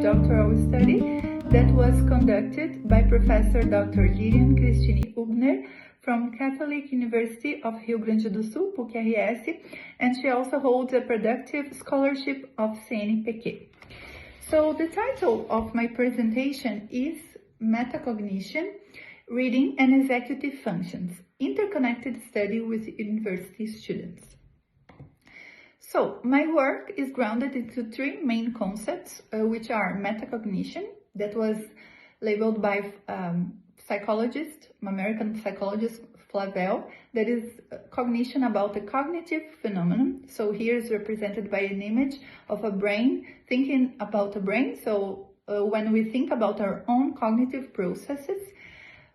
doctoral study that was conducted by Professor Dr. Lilian Hübner from Catholic University of Rio Grande do Sul, PUC-RS, and she also holds a productive scholarship of CNPq. So the title of my presentation is Metacognition, Reading and Executive Functions, Interconnected Study with University Students. So my work is grounded into three main concepts, which are metacognition, that was labeled by American psychologist Flavel, that is cognition about a cognitive phenomenon. So here is represented by an image of a brain, thinking about a brain. So when we think about our own cognitive processes.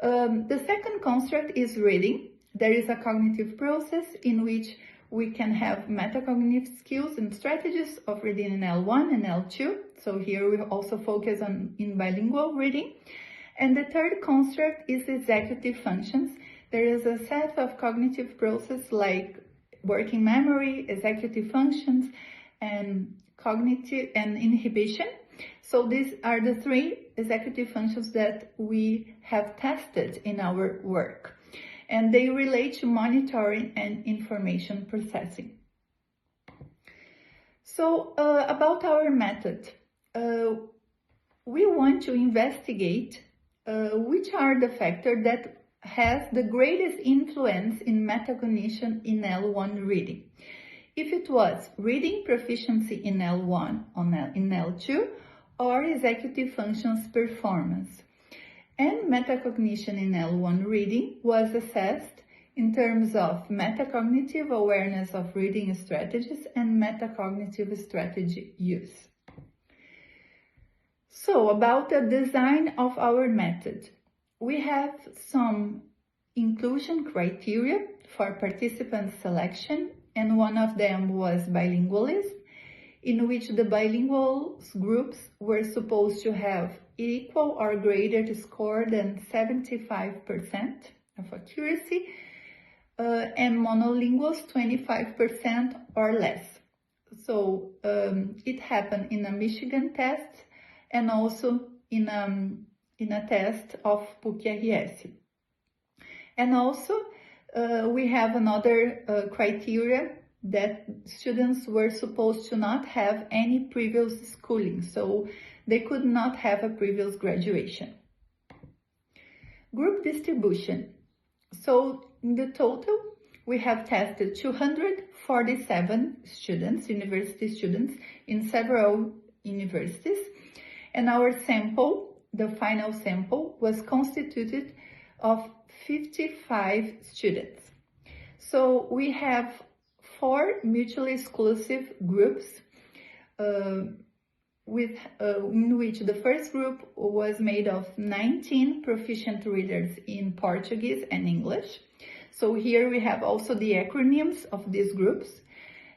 The second construct is reading. There is a cognitive process in which we can have metacognitive skills and strategies of reading in L1 and L2. So here we also focus on in bilingual reading. And the third construct is executive functions. There is a set of cognitive processes like working memory, executive functions, and cognitive and inhibition. So these are the three executive functions that we have tested in our work, and they relate to monitoring and information processing. So about our method, we want to investigate which are the factors that has the greatest influence in metacognition in L1 reading. If it was reading proficiency in L1 in L2, or executive functions performance. And metacognition in L1 reading was assessed in terms of metacognitive awareness of reading strategies and metacognitive strategy use. So about the design of our method, we have some inclusion criteria for participant selection, and one of them was bilingualism, in which the bilingual groups were supposed to have equal or greater score than 75% of accuracy, and monolinguals 25% or less. So it happened in a Michigan test and also in a test of PUC-RS. And also we have another criteria that students were supposed to not have any previous schooling, so they could not have a previous graduation. Group distribution. So in the total, we have tested 247 students, university students, in several universities, and our sample, the final sample, was constituted of 55 students. So we have 4 mutually exclusive groups, in which the first group was made of 19 proficient readers in Portuguese and English. So here we have also the acronyms of these groups.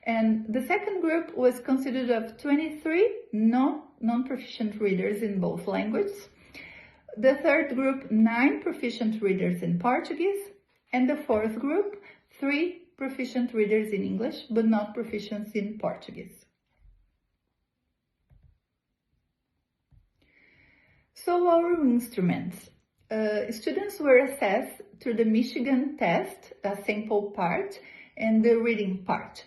And the second group was considered of 23 non-proficient readers in both languages. The third group, 9 proficient readers in Portuguese. And the fourth group, 3 proficient readers in English, but not proficient in Portuguese. So our instruments. Students were assessed through the Michigan test, a sample part, and the reading part.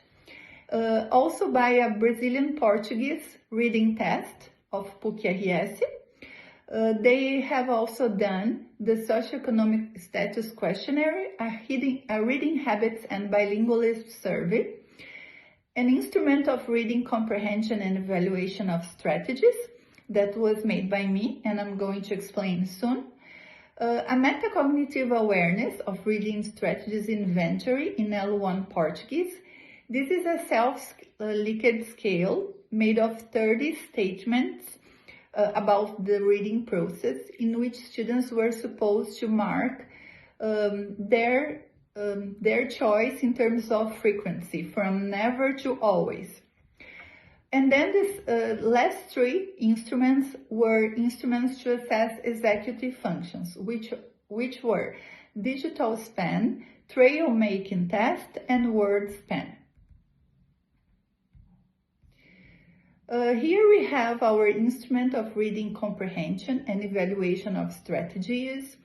Also by a Brazilian Portuguese reading test of PUC-RS. They have also done the socioeconomic status questionnaire, a reading habits and bilingualism survey, an instrument of reading comprehension and evaluation of strategies that was made by me, and I'm going to explain soon, a metacognitive awareness of reading strategies inventory in L1 Portuguese. This is a self-likert scale made of 30 statements about the reading process, in which students were supposed to mark their choice in terms of frequency, from never to always. And then these last 3 instruments were instruments to assess executive functions, which were digital span, trail making test, and Wordspan. Here we have our instrument of reading comprehension and evaluation of strategies.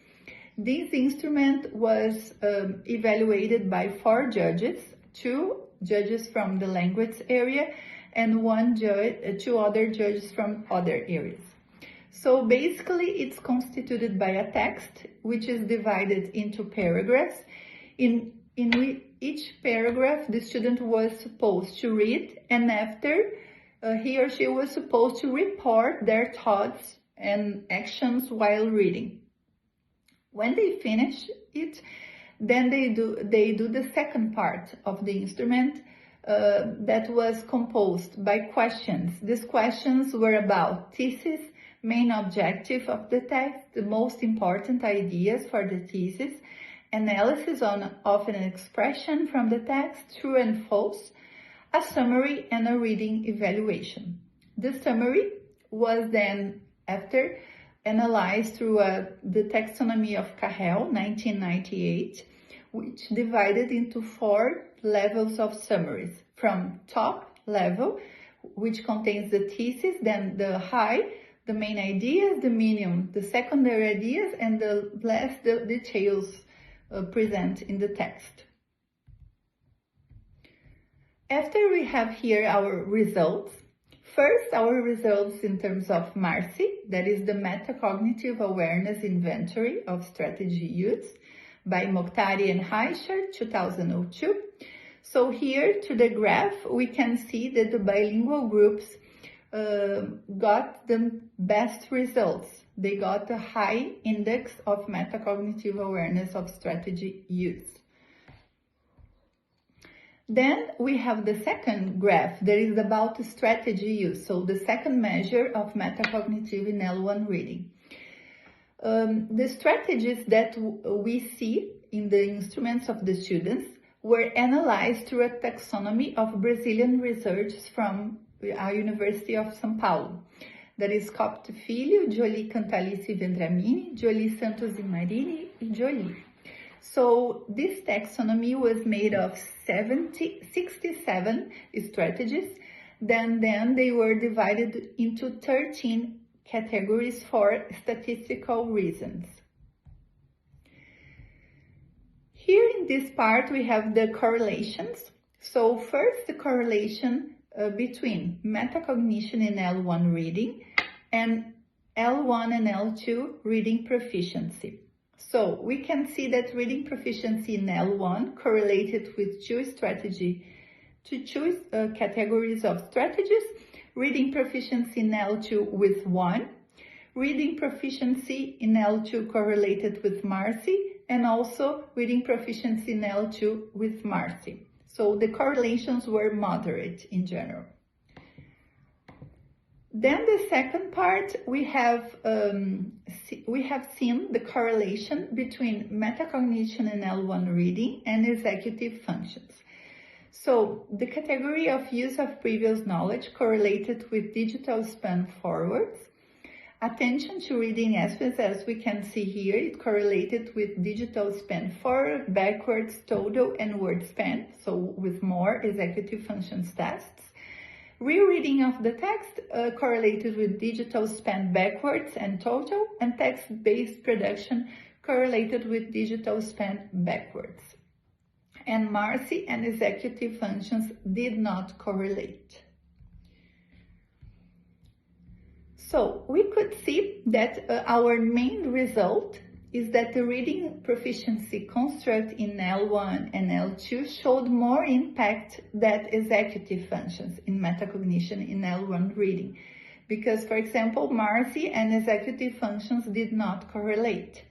This instrument was evaluated by 4 judges, 2 judges from the language area and 2 other judges from other areas. So basically it's constituted by a text which is divided into paragraphs. In each paragraph the student was supposed to read, and after he or she was supposed to report their thoughts and actions while reading. When they finish it, then they do the second part of the instrument that was composed by questions. These questions were about thesis, main objective of the text, the most important ideas for the thesis, analysis of an expression from the text, true and false, a summary, and a reading evaluation. The summary was then after analyzed through the taxonomy of Cahill, 1998, which divided into 4 levels of summaries. From top level, which contains the thesis, then the high, the main ideas, the medium, the secondary ideas, and the last, the details present in the text. After we have here our results, first our results in terms of MARSI, that is the Metacognitive Awareness Inventory of Strategy Use by Mokthari and Reichard, 2002. So here to the graph, we can see that the bilingual groups got the best results. They got a high index of metacognitive awareness of strategy use. Then we have the second graph that is about strategy use. So the second measure of metacognitive in L1 reading. The strategies that we see in the instruments of the students were analyzed through a taxonomy of Brazilian research from a University of São Paulo. That is Copto Filho, Jolie Cantalice Vendramini, Jolie Santos e Marini, and Jolie. So this taxonomy was made of 67 strategies. Then they were divided into 13 categories for statistical reasons. Here in this part we have the correlations. So first the correlation between metacognition in L1 reading and L1 and L2 reading proficiency. So we can see that reading proficiency in L1 correlated with two categories of strategies, reading proficiency in L2 with 1, reading proficiency in L2 correlated with MARSI, and also reading proficiency in L2 with MARSI. So the correlations were moderate in general. Then the second part, we have seen the correlation between metacognition in L1 reading and executive functions. So the category of use of previous knowledge correlated with digital span forwards. Attention to reading aspects, as we can see here, it correlated with digital span forward, backwards, total, and Wordspan, so with more executive functions tests. Rereading of the text correlated with digital span backwards and total, and text-based production correlated with digital span backwards. And MARSI and executive functions did not correlate. So we could see that our main result is that the reading proficiency construct in L1 and L2 showed more impact than executive functions in metacognition in L1 reading. Because, for example, MARSI and executive functions did not correlate.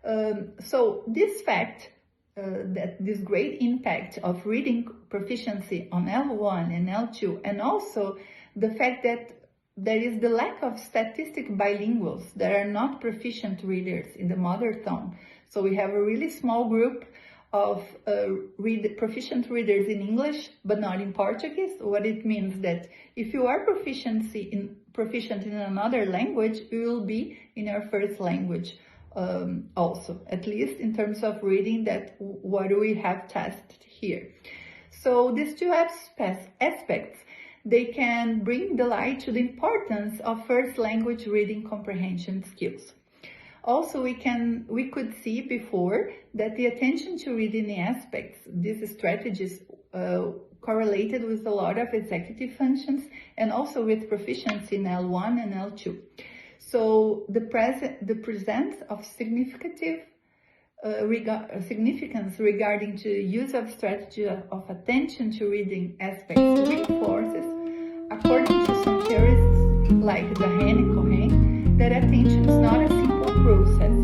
So this fact, that this great impact of reading proficiency on L1 and L2, and also the fact that there is the lack of statistic bilinguals that are not proficient readers in the mother tongue. So we have a really small group of proficient readers in English, but not in Portuguese. What it means that if you are proficient in another language, you will be in your first language also, at least in terms of reading, that what we have tested here. So these two aspects, they can bring the light to the importance of first language reading comprehension skills. Also, we could see before that the attention to reading aspects, these strategies correlated with a lot of executive functions and also with proficiency in L1 and L2. So the presence of significance regarding to use of strategy of attention to reading aspects reinforces, according to some theorists like Diane and Cohen, that attention is not a simple process.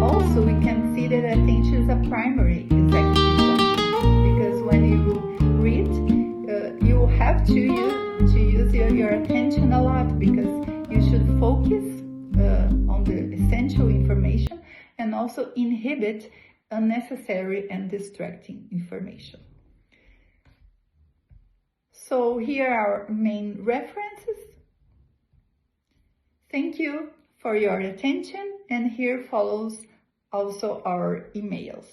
Also, we can see that attention is a primary executive function, because when you read, you have to use your attention a lot, because you should focus on the essential information and also inhibit unnecessary and distracting information. So here are our main references. Thank you for your attention, and here follows also our emails.